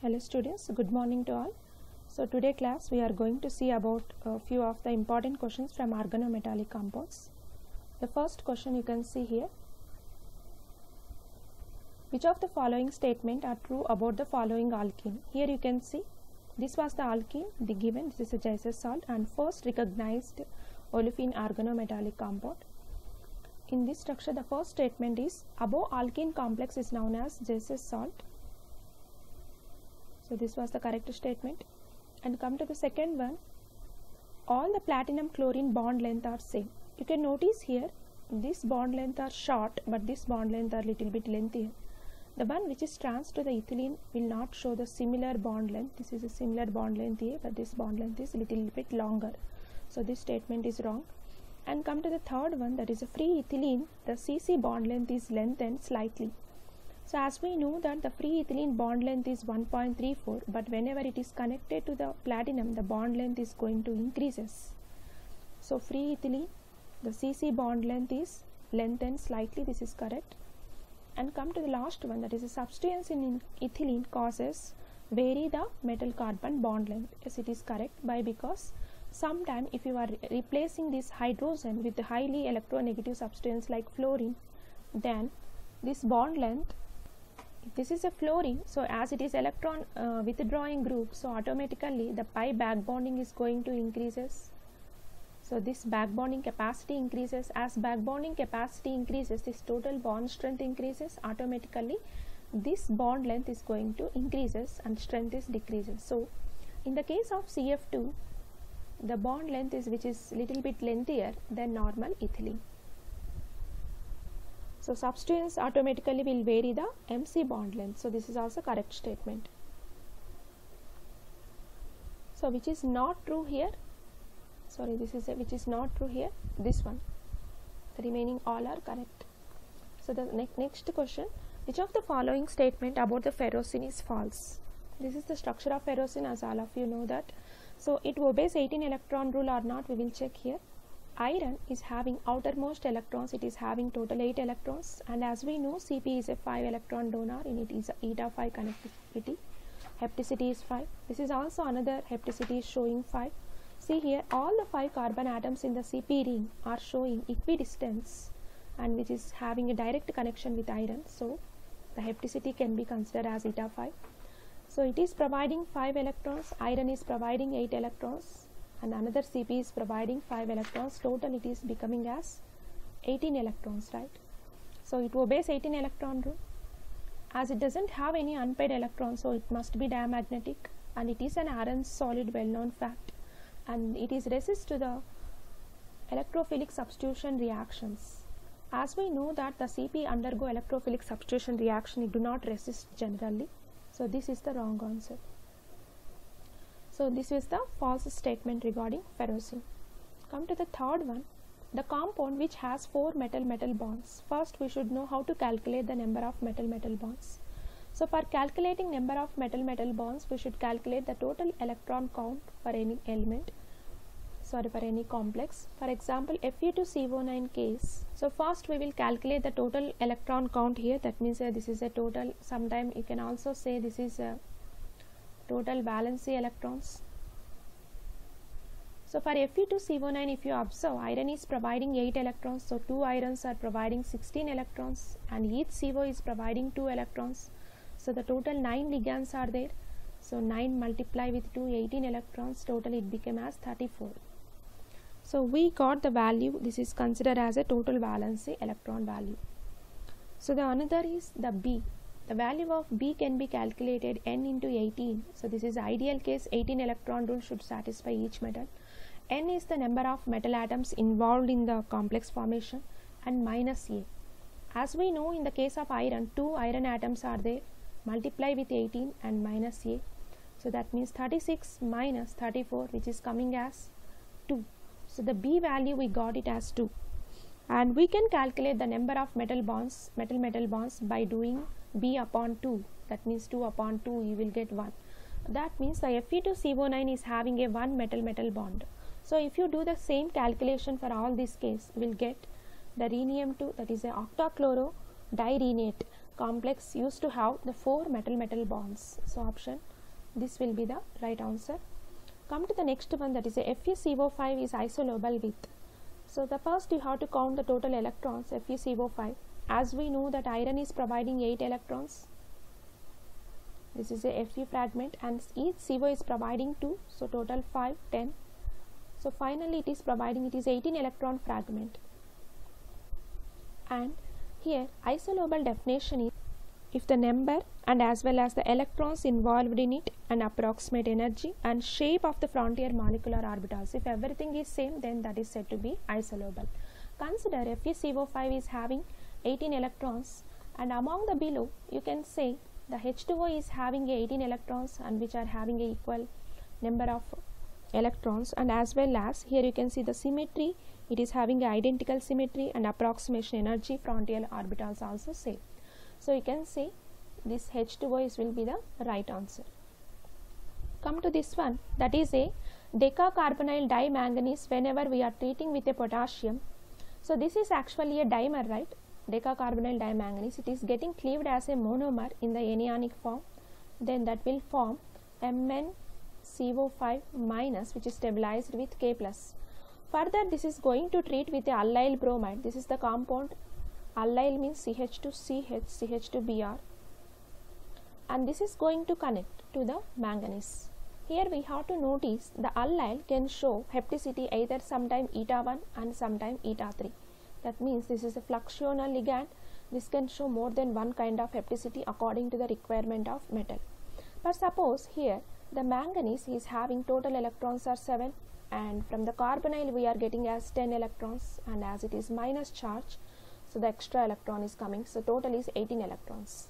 Hello students, good morning to all. So today class we are going to see about a few of the important questions from organometallic compounds. The first question you can see here. Which of the following statement are true about the following alkene? Here you can see this was the alkene, the given, this is a Jesus salt and first recognized olefin organometallic compound. In this structure the first statement is above alkene complex is known as Jesus salt. So this was the correct statement. And come to the second one, all the platinum chlorine bond length are same. You can notice here this bond length are short but this bond length are little bit lengthier. The one which is trans to the ethylene will not show the similar bond length. This is a similar bond length here but this bond length is little bit longer. So this statement is wrong. And come to the third one, that is a free ethylene, the CC bond length is lengthened slightly. So as we know that the free ethylene bond length is 1.34 but whenever it is connected to the platinum the bond length is going to increases. So free ethylene, the CC bond length is lengthened slightly, this is correct. And come to the last one, that is a substituents in ethylene causes vary the metal carbon bond length. Yes, it is correct because sometime if you are replacing this hydrogen with the highly electronegative substance like fluorine, then this bond length, this is a fluorine, so as it is electron withdrawing group, so automatically the pi back bonding is going to increases. So this back bonding capacity increases. As back bonding capacity increases, this total bond strength increases. Automatically this bond length is going to increases and strength is decreases. So in the case of CF2, the bond length is which is little bit lengthier than normal ethylene. So substituents automatically will vary the MC bond length. So this is also correct statement. So which is not true here? Sorry, this is which is not true here. This one. The remaining all are correct. So the next question. Which of the following statement about the ferrocene is false? This is the structure of ferrocene, as all of you know that. So it obeys 18 electron rule or not, we will check here. Iron is having outermost electrons, it is having total 8 electrons, and as we know Cp is a 5 electron donor, and it is a eta 5 connectivity. Hapticity is 5. This is also another hapticity is showing 5. See here all the 5 carbon atoms in the Cp ring are showing equidistance and which is having a direct connection with iron, so the hapticity can be considered as eta 5. So it is providing 5 electrons, iron is providing 8 electrons and another Cp is providing 5 electrons. Total it is becoming as 18 electrons, right? So it obeys 18 electron rule. As it doesn't have any unpaired electrons, so it must be diamagnetic and it is an iron solid, well known fact, and it is resist to the electrophilic substitution reactions. As we know that the Cp undergo electrophilic substitution reaction, it do not resist generally. So this is the wrong answer. So this is the false statement regarding ferrocene. Come to the third one, the compound which has 4 metal-metal bonds. First we should know how to calculate the number of metal-metal bonds. So for calculating number of metal-metal bonds, we should calculate the total electron count for any element, for any complex. For example, Fe2CO9 case. So first we will calculate the total electron count here. That means this is a total, sometime you can also say this is a total valency electrons. So for Fe2CO9, if you observe, iron is providing 8 electrons, so 2 irons are providing 16 electrons and each CO is providing 2 electrons. So the total 9 ligands are there. So 9 multiply with 2, 18 electrons, total it became as 34. So we got the value, this is considered as a total valency electron value. So the another is the B. The value of B can be calculated n into 18. So this is ideal case, 18 electron rule should satisfy each metal. N is the number of metal atoms involved in the complex formation and minus A. As we know in the case of iron, 2 iron atoms are there, multiply with 18 and minus A. So that means 36 minus 34 which is coming as 2. So the B value we got it as 2. And we can calculate the number of metal bonds by doing B upon 2. That means 2 upon 2 you will get 1. That means the Fe2CO9 is having a 1 metal bond. So if you do the same calculation for all this case, you will get the rhenium-2, that is a octachloro direnate complex used to have the 4 metal bonds. So option This will be the right answer. Come to the next one, that is a FeCO5 is isolobal with. So the first you have to count the total electrons FeCO5. As we know that iron is providing 8 electrons. This is a Fe fragment and each CO is providing 2. So total 5, 10. So finally it is 18 electron fragment. And here isolobal definition is if the number and as well as the electrons involved in it and approximate energy and shape of the frontier molecular orbitals, if everything is same, then that is said to be isolobal. Consider FeCO5 is having 18 electrons, and among the below you can say the H2O is having 18 electrons and which are having a equal number of electrons, and as well as here you can see the symmetry, it is having identical symmetry and approximation energy frontier orbitals also same. So you can say this H2O will be the right answer. Come to this one, that is a decacarbonyl dimanganese whenever we are treating with a potassium. So this is actually a dimer, right? Decacarbonyl dimanganese, it is getting cleaved as a monomer in the anionic form, then that will form MnCO5 minus, which is stabilized with K plus. Further this is going to treat with the allyl bromide. This is the compound. Allyl means CH2CH, CH2Br, and this is going to connect to the manganese. Here we have to notice the allyl can show hapticity either sometime eta 1 and sometime eta 3. That means this is a fluxional ligand. This can show more than one kind of hapticity according to the requirement of metal. But suppose here the manganese is having total electrons are 7, and from the carbonyl we are getting as 10 electrons, and as it is minus charge, so the extra electron is coming, so total is 18 electrons.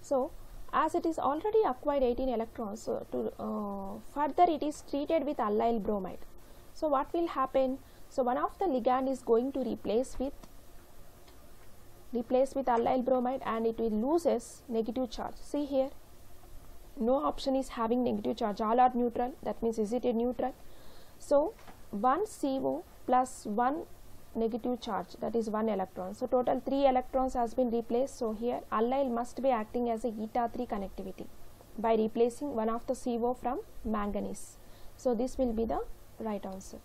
So as it is already acquired 18 electrons, so to further it is treated with allyl bromide. So what will happen? So one of the ligand is going to replace with allyl bromide, and it will loses negative charge. See here, no option is having negative charge, all are neutral. That means is it a neutral? So 1 CO plus 1 negative charge, that is 1 electron. So total 3 electrons has been replaced. So here allyl must be acting as a eta 3 connectivity by replacing one of the CO from manganese. So this will be the right answer.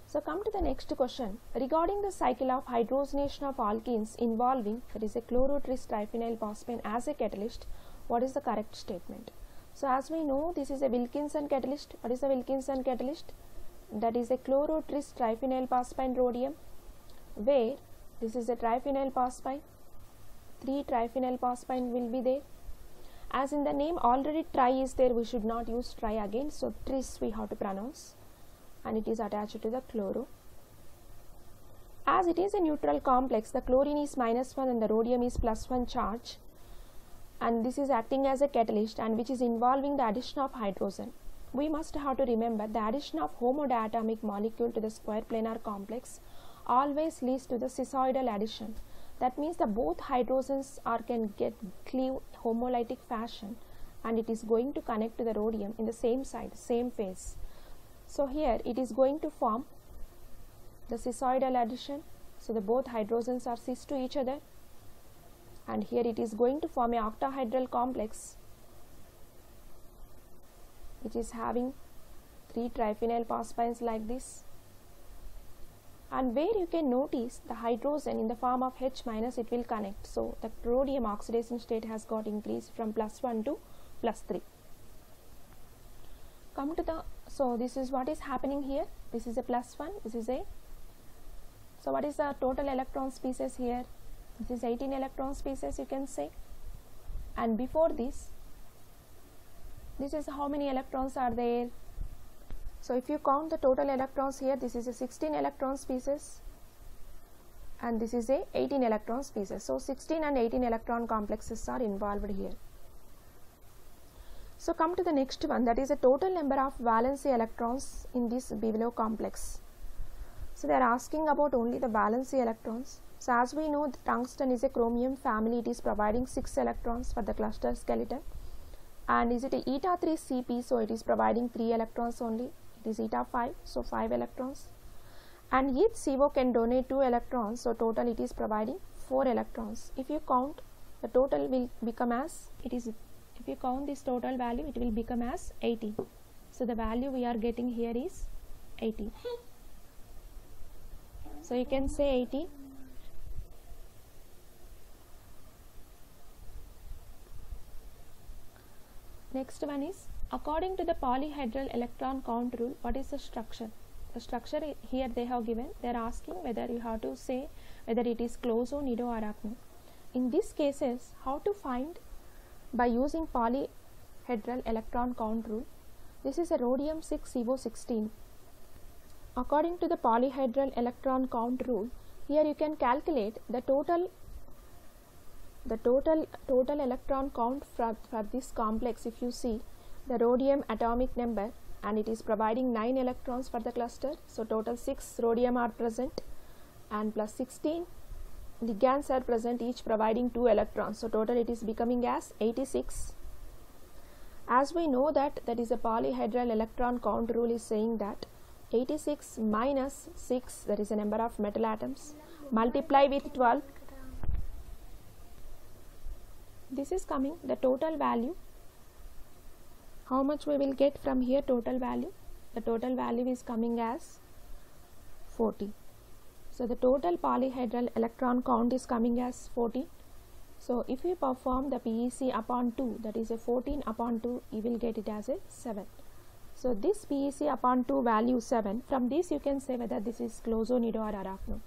So come to the next question. Regarding the cycle of hydrogenation of alkenes involving, that is a chlorotris triphenyl phosphine as a catalyst, what is the correct statement? So as we know, this is a Wilkinson catalyst. What is the Wilkinson catalyst? That is a chlorotris triphenyl phosphine rhodium, where this is a triphenyl phosphine, 3 triphenyl phosphine will be there. As in the name already tri is there, we should not use tri again, so tris we have to pronounce, and it is attached to the chloro. As it is a neutral complex, the chlorine is -1 and the rhodium is +1 charge, and this is acting as a catalyst and which is involving the addition of hydrogen. We must have to remember the addition of homodiatomic molecule to the square planar complex always leads to the cis-soidal addition. That means the both hydrogens can get cleave homolytic fashion, and it is going to connect to the rhodium in the same side, same phase. So here it is going to form the cis-soidal addition. So the both hydrogens are cis to each other, and here it is going to form a octahedral complex which is having 3 triphenyl phosphines like this, and where you can notice the hydrogen in the form of H minus, it will connect. So the rhodium oxidation state has got increased from +1 to +3. Come to the, so this is what is happening here. This is a +1, this is a, so what is the total electron species here? This is 18 electron species, you can say, and before this is how many electrons are there. So if you count the total electrons here, this is a 16 electron species and this is a 18 electron species. So 16 and 18 electron complexes are involved here. So come to the next one, that is a total number of valency electrons in this below complex. So they are asking about only the valency electrons. So as we know, the tungsten is a chromium family, it is providing 6 electrons for the cluster skeleton. And is it a eta 3 Cp, so it is providing 3 electrons only. It is eta 5, so 5 electrons. And each CO can donate 2 electrons, so total it is providing 4 electrons. If you count, the total will become as, it is if you count this total value, it will become as 80. So the value we are getting here is 80. So you can say 80. Next one is, according to the polyhedral electron count rule, what is the structure? The structure here they have given. They are asking whether you have to say whether it is clozo, nido or acno. In these cases, how to find? By using polyhedral electron count rule. This is a rhodium 6 CO16. According to the polyhedral electron count rule, here you can calculate the total electron count for this complex. If you see the rhodium atomic number, and it is providing 9 electrons for the cluster, so total 6 rhodium are present, and plus 16 ligands are present, each providing 2 electrons, so total it is becoming as 86. As we know that is a polyhedral electron count rule is saying that 86 minus 6, that is a number of metal atoms, multiply with 12, this is coming the total value. How much we will get from here? Total value. The total value is coming as 40. So the total polyhedral electron count is coming as 40. So if we perform the PEC upon 2, that is a 14 upon 2, you will get it as a 7. So this PEC upon 2 value 7, from this you can say whether this is clozo, nido or arachno.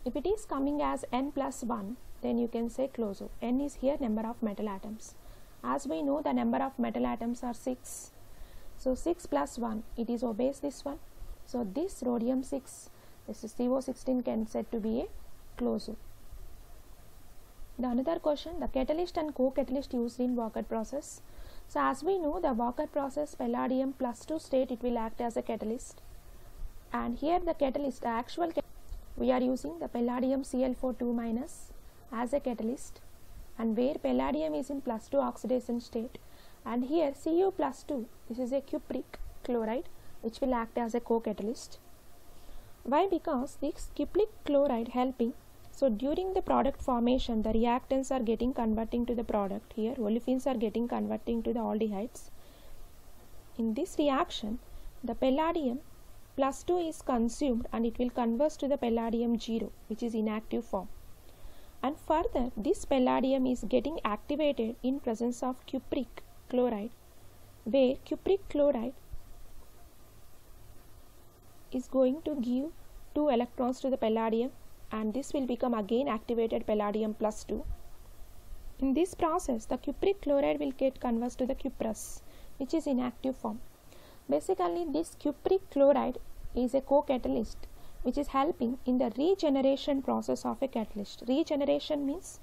If it is coming as n plus 1, then you can say clozo. N is here number of metal atoms. As we know, the number of metal atoms are 6. So 6 plus 1, it is obeys this one. So this rhodium 6, this is CO16, can said to be a clozo. The another question, the catalyst and co-catalyst used in Walker process. So as we know, the Walker process, palladium plus 2 state, it will act as a catalyst. And here the catalyst, the actual we are using the palladium Cl4 2- as a catalyst, and where palladium is in plus 2 oxidation state, and here Cu plus 2, this is a cupric chloride which will act as a co-catalyst. Why? Because this cupric chloride helping, so during the product formation, the reactants are getting converting to the product. Here olefins are getting converting to the aldehydes. In this reaction, the palladium plus 2 is consumed and it will convert to the palladium 0, which is inactive form. And further, this palladium is getting activated in presence of cupric chloride, where cupric chloride is going to give 2 electrons to the palladium, and this will become again activated palladium plus 2. In this process, the cupric chloride will get converted to the cuprous, which is inactive form. Basically, this cupric chloride is a co-catalyst which is helping in the regeneration process of a catalyst. Regeneration means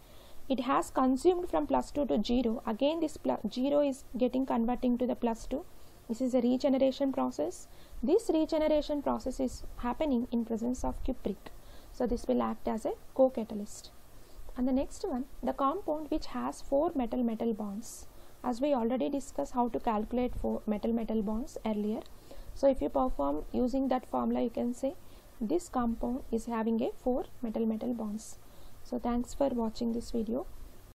it has consumed from plus 2 to 0. Again this 0 is getting converting to the plus 2. This is a regeneration process. This regeneration process is happening in presence of cupric. So this will act as a co-catalyst. And the next one, the compound which has 4 metal-metal bonds. As we already discussed how to calculate 4 metal-metal bonds earlier. So if you perform using that formula, you can say this compound is having a 4 metal-metal bonds. So thanks for watching this video.